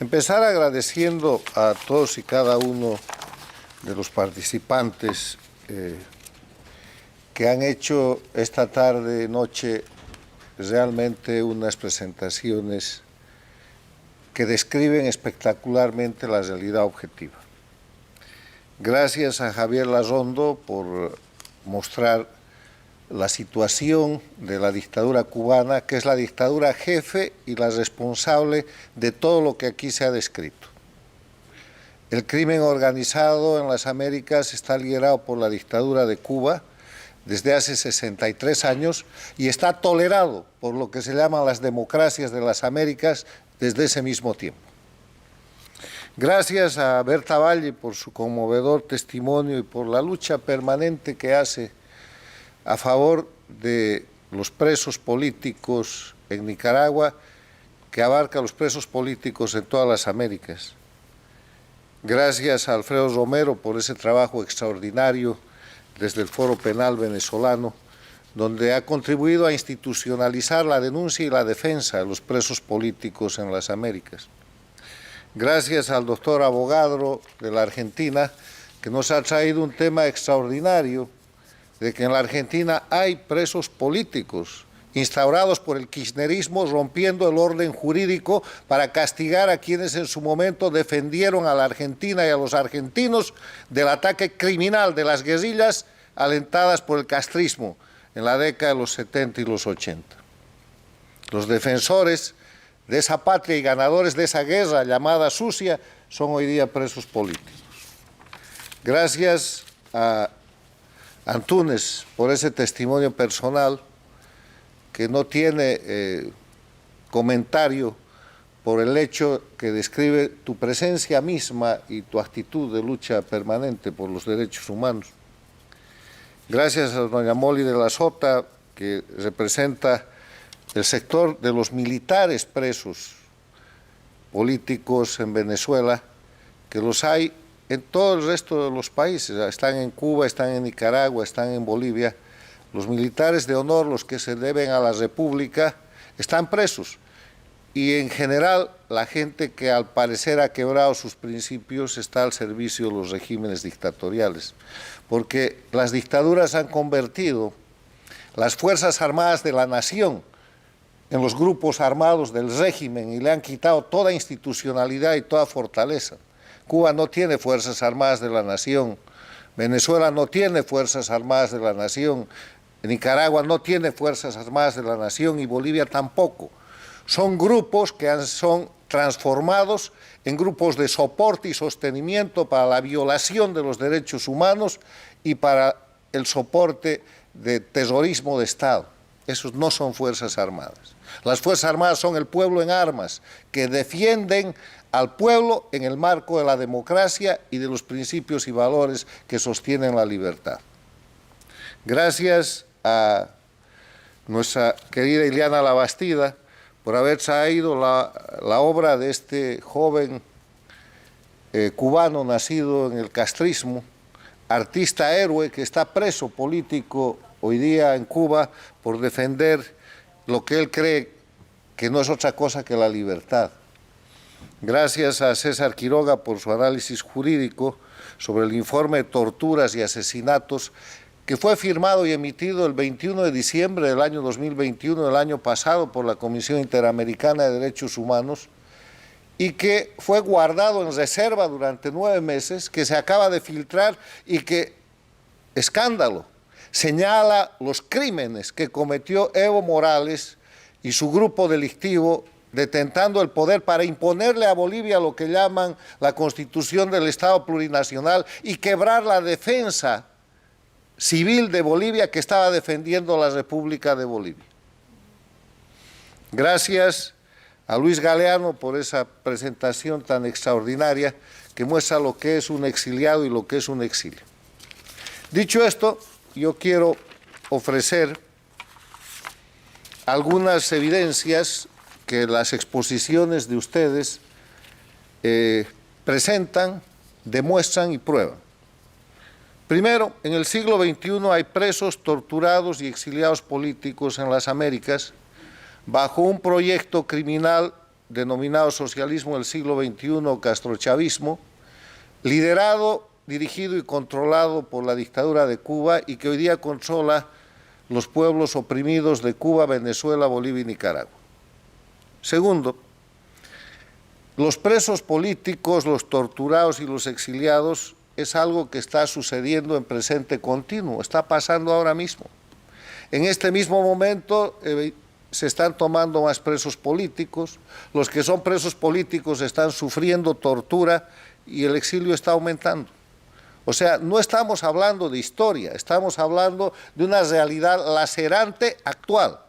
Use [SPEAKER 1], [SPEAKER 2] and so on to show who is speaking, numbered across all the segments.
[SPEAKER 1] Empezar agradeciendo a todos y cada uno de los participantes que han hecho esta tarde, noche, realmente unas presentaciones que describen espectacularmente la realidad objetiva. Gracias a Javier Larrondo por mostrar la situación de la dictadura cubana, que es la dictadura jefe y la responsable de todo lo que aquí se ha descrito. El crimen organizado en las Américas está liderado por la dictadura de Cuba desde hace 63 años y está tolerado por lo que se llaman las democracias de las Américas desde ese mismo tiempo. Gracias a Berta Valle por su conmovedor testimonio y por la lucha permanente que hace a favor de los presos políticos en Nicaragua, que abarca a los presos políticos en todas las Américas. Gracias a Alfredo Romero por ese trabajo extraordinario desde el Foro Penal Venezolano, donde ha contribuido a institucionalizar la denuncia y la defensa de los presos políticos en las Américas. Gracias al doctor Abogadro de la Argentina, que nos ha traído un tema extraordinario de que en la Argentina hay presos políticos instaurados por el kirchnerismo, rompiendo el orden jurídico para castigar a quienes en su momento defendieron a la Argentina y a los argentinos del ataque criminal de las guerrillas alentadas por el castrismo en la década de los 70 y los 80. Los defensores de esa patria y ganadores de esa guerra llamada sucia son hoy día presos políticos. Gracias a Antúnez por ese testimonio personal que no tiene comentario por el hecho que describe tu presencia misma y tu actitud de lucha permanente por los derechos humanos. Gracias a doña Moli de la Sota, que representa el sector de los militares presos políticos en Venezuela, que los hay en todo el resto de los países, están en Cuba, están en Nicaragua, están en Bolivia. Los militares de honor, los que se deben a la República, están presos. Y en general, la gente que al parecer ha quebrado sus principios está al servicio de los regímenes dictatoriales. Porque las dictaduras han convertido las Fuerzas Armadas de la nación en los grupos armados del régimen y le han quitado toda institucionalidad y toda fortaleza. Cuba no tiene Fuerzas Armadas de la nación, Venezuela no tiene Fuerzas Armadas de la nación, Nicaragua no tiene Fuerzas Armadas de la nación y Bolivia tampoco. Son grupos que son transformados en grupos de soporte y sostenimiento para la violación de los derechos humanos y para el soporte de terrorismo de Estado. Esos no son Fuerzas Armadas. Las Fuerzas Armadas son el pueblo en armas, que defienden al pueblo en el marco de la democracia y de los principios y valores que sostienen la libertad. Gracias a nuestra querida Ileana Labastida por haber traído la obra de este joven cubano nacido en el castrismo, artista héroe que está preso político hoy día en Cuba por defender lo que él cree que no es otra cosa que la libertad. Gracias a César Quiroga por su análisis jurídico sobre el informe de torturas y asesinatos que fue firmado y emitido el 21 de diciembre del año 2021, del año pasado, por la Comisión Interamericana de Derechos Humanos y que fue guardado en reserva durante 9 meses, que se acaba de filtrar y que, escándalo, señala los crímenes que cometió Evo Morales y su grupo delictivo detentando el poder para imponerle a Bolivia lo que llaman la Constitución del Estado Plurinacional y quebrar la defensa civil de Bolivia que estaba defendiendo la República de Bolivia. Gracias a Luis Galeano por esa presentación tan extraordinaria que muestra lo que es un exiliado y lo que es un exilio. Dicho esto, yo quiero ofrecer algunas evidencias que las exposiciones de ustedes presentan, demuestran y prueban. Primero, en el siglo XXI hay presos, torturados y exiliados políticos en las Américas bajo un proyecto criminal denominado socialismo del siglo XXI, castrochavismo, liderado, dirigido y controlado por la dictadura de Cuba y que hoy día controla los pueblos oprimidos de Cuba, Venezuela, Bolivia y Nicaragua. Segundo, los presos políticos, los torturados y los exiliados es algo que está sucediendo en presente continuo, está pasando ahora mismo. En este mismo momento se están tomando más presos políticos, los que son presos políticos están sufriendo tortura y el exilio está aumentando. O sea, no estamos hablando de historia, estamos hablando de una realidad lacerante actual,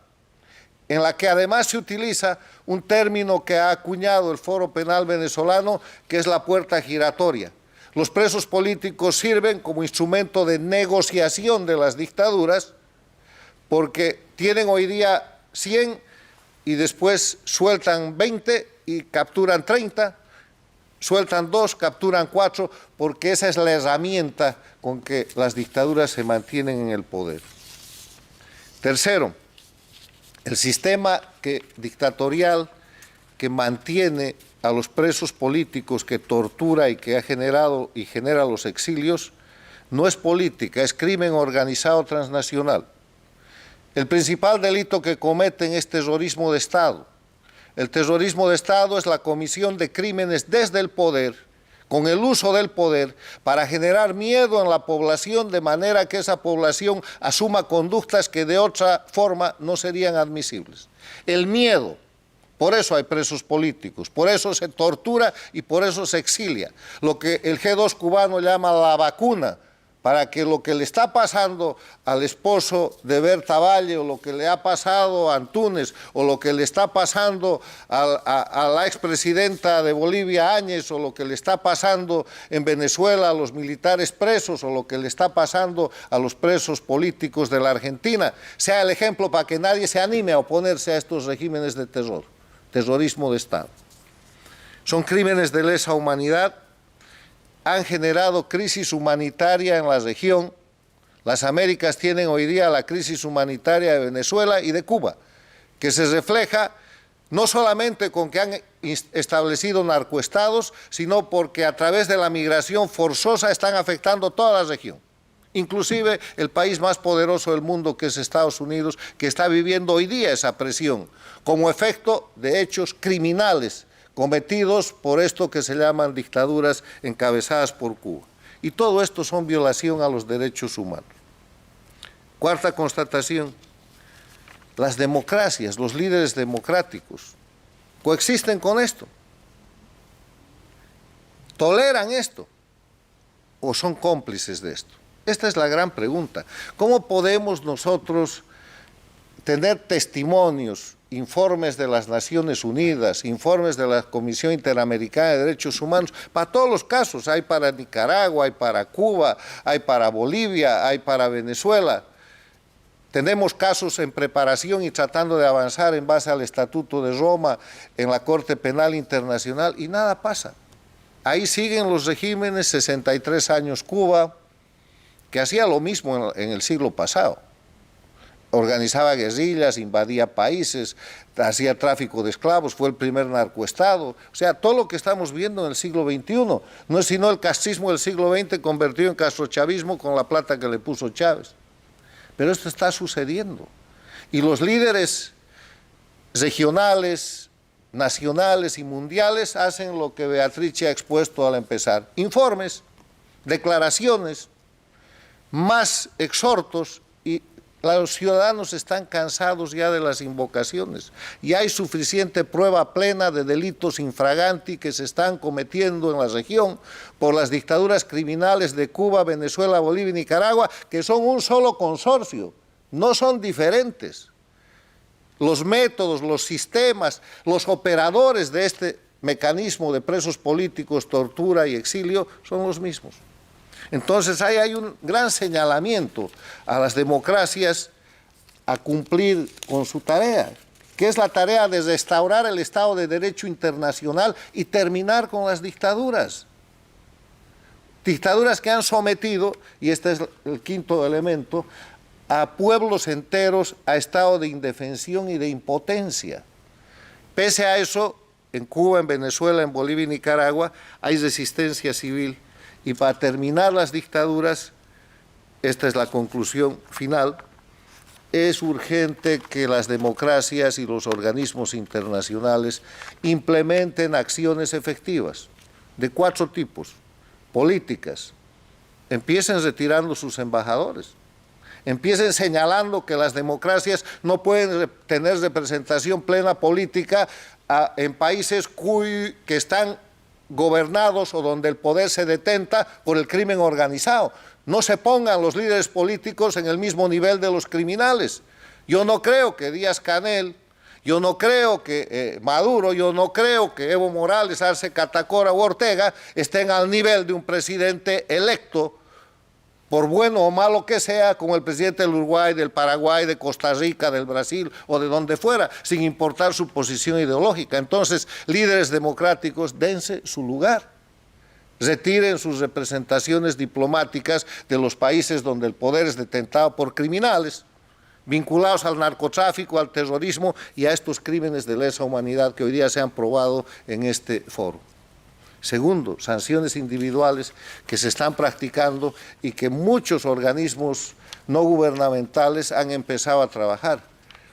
[SPEAKER 1] en la que además se utiliza un término que ha acuñado el Foro Penal venezolano, que es la puerta giratoria. Los presos políticos sirven como instrumento de negociación de las dictaduras, porque tienen hoy día 100 y después sueltan 20 y capturan 30, sueltan 2, capturan 4, porque esa es la herramienta con que las dictaduras se mantienen en el poder. Tercero, el sistema dictatorial que mantiene a los presos políticos, que tortura y que ha generado y genera los exilios, no es política, es crimen organizado transnacional. El principal delito que cometen es terrorismo de Estado. El terrorismo de Estado es la comisión de crímenes desde el poder, con el uso del poder, para generar miedo en la población, de manera que esa población asuma conductas que de otra forma no serían admisibles. El miedo, por eso hay presos políticos, por eso se tortura y por eso se exilia. Lo que el G2 cubano llama la vacuna, para que lo que le está pasando al esposo de Berta Valle, o lo que le ha pasado a Antúnez, o lo que le está pasando a la expresidenta de Bolivia, Áñez, o lo que le está pasando en Venezuela a los militares presos, o lo que le está pasando a los presos políticos de la Argentina, sea el ejemplo para que nadie se anime a oponerse a estos regímenes de terror, terrorismo de Estado. Son crímenes de lesa humanidad, han generado crisis humanitaria en la región. Las Américas tienen hoy día la crisis humanitaria de Venezuela y de Cuba, que se refleja no solamente con que han establecido narcoestados, sino porque a través de la migración forzosa están afectando toda la región, inclusive el país más poderoso del mundo, que es Estados Unidos, que está viviendo hoy día esa presión como efecto de hechos criminales cometidos por esto que se llaman dictaduras encabezadas por Cuba. Y todo esto son violación a los derechos humanos. Cuarta constatación, las democracias, los líderes democráticos, coexisten con esto, toleran esto o son cómplices de esto. Esta es la gran pregunta. ¿Cómo podemos nosotros tener testimonios, informes de las Naciones Unidas, informes de la Comisión Interamericana de Derechos Humanos, para todos los casos? Hay para Nicaragua, hay para Cuba, hay para Bolivia, hay para Venezuela. Tenemos casos en preparación y tratando de avanzar en base al Estatuto de Roma en la Corte Penal Internacional y nada pasa. Ahí siguen los regímenes, 63 años Cuba, que hacía lo mismo en el siglo pasado. Organizaba guerrillas, invadía países, hacía tráfico de esclavos, fue el primer narcoestado. O sea, todo lo que estamos viendo en el siglo XXI no es sino el castrismo del siglo XX convertido en castrochavismo con la plata que le puso Chávez. Pero esto está sucediendo. Y los líderes regionales, nacionales y mundiales hacen lo que Beatrice ha expuesto al empezar. Informes, declaraciones, más exhortos, y los ciudadanos están cansados ya de las invocaciones y hay suficiente prueba plena de delitos infraganti que se están cometiendo en la región por las dictaduras criminales de Cuba, Venezuela, Bolivia y Nicaragua, que son un solo consorcio, no son diferentes. Los métodos, los sistemas, los operadores de este mecanismo de presos políticos, tortura y exilio son los mismos. Entonces ahí hay un gran señalamiento a las democracias a cumplir con su tarea, que es la tarea de restaurar el Estado de Derecho internacional y terminar con las dictaduras. Dictaduras que han sometido, y este es el quinto elemento, a pueblos enteros a estado de indefensión y de impotencia. Pese a eso, en Cuba, en Venezuela, en Bolivia y Nicaragua hay resistencia civil. Y para terminar las dictaduras, esta es la conclusión final, es urgente que las democracias y los organismos internacionales implementen acciones efectivas de 4 tipos. Políticas, empiecen retirando sus embajadores, empiecen señalando que las democracias no pueden tener representación plena política en países que están gobernados o donde el poder se detenta por el crimen organizado. No se pongan los líderes políticos en el mismo nivel de los criminales. Yo no creo que Díaz-Canel, yo no creo que Maduro, yo no creo que Evo Morales, Arce Catacora u Ortega estén al nivel de un presidente electo, por bueno o malo que sea, como el presidente del Uruguay, del Paraguay, de Costa Rica, del Brasil o de donde fuera, sin importar su posición ideológica. Entonces, líderes democráticos, dense su lugar. Retiren sus representaciones diplomáticas de los países donde el poder es detentado por criminales, vinculados al narcotráfico, al terrorismo y a estos crímenes de lesa humanidad que hoy día se han probado en este foro. Segundo, sanciones individuales que se están practicando y que muchos organismos no gubernamentales han empezado a trabajar.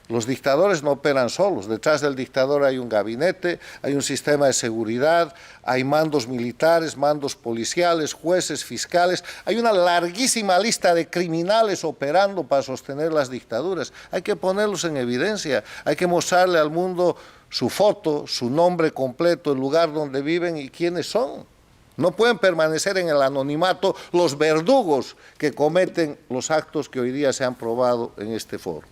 [SPEAKER 1] Los dictadores no operan solos, detrás del dictador hay un gabinete, hay un sistema de seguridad, hay mandos militares, mandos policiales, jueces, fiscales, hay una larguísima lista de criminales operando para sostener las dictaduras. Hay que ponerlos en evidencia, hay que mostrarle al mundo su foto, su nombre completo, el lugar donde viven y quiénes son. No pueden permanecer en el anonimato los verdugos que cometen los actos que hoy día se han probado en este foro.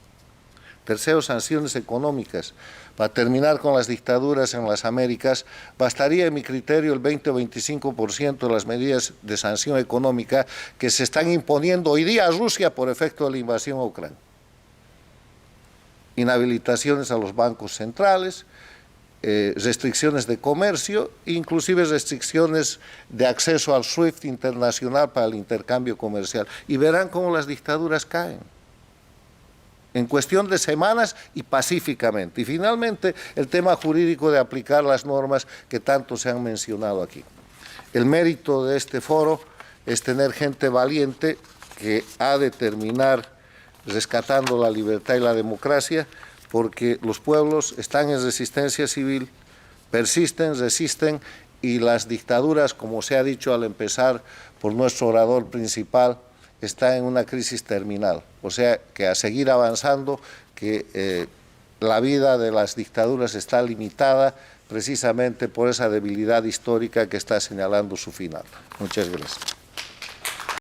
[SPEAKER 1] Tercero, sanciones económicas. Para terminar con las dictaduras en las Américas, bastaría, en mi criterio, el 20 o 25% de las medidas de sanción económica que se están imponiendo hoy día a Rusia por efecto de la invasión a Ucrania. Inhabilitaciones a los bancos centrales, restricciones de comercio, inclusive restricciones de acceso al SWIFT internacional para el intercambio comercial. Y verán cómo las dictaduras caen en cuestión de semanas y pacíficamente. Y finalmente, el tema jurídico de aplicar las normas que tanto se han mencionado aquí. El mérito de este foro es tener gente valiente que ha de terminar rescatando la libertad y la democracia, porque los pueblos están en resistencia civil, persisten, resisten, y las dictaduras, como se ha dicho al empezar por nuestro orador principal, está en una crisis terminal, o sea que a seguir avanzando, que la vida de las dictaduras está limitada precisamente por esa debilidad histórica que está señalando su final. Muchas gracias.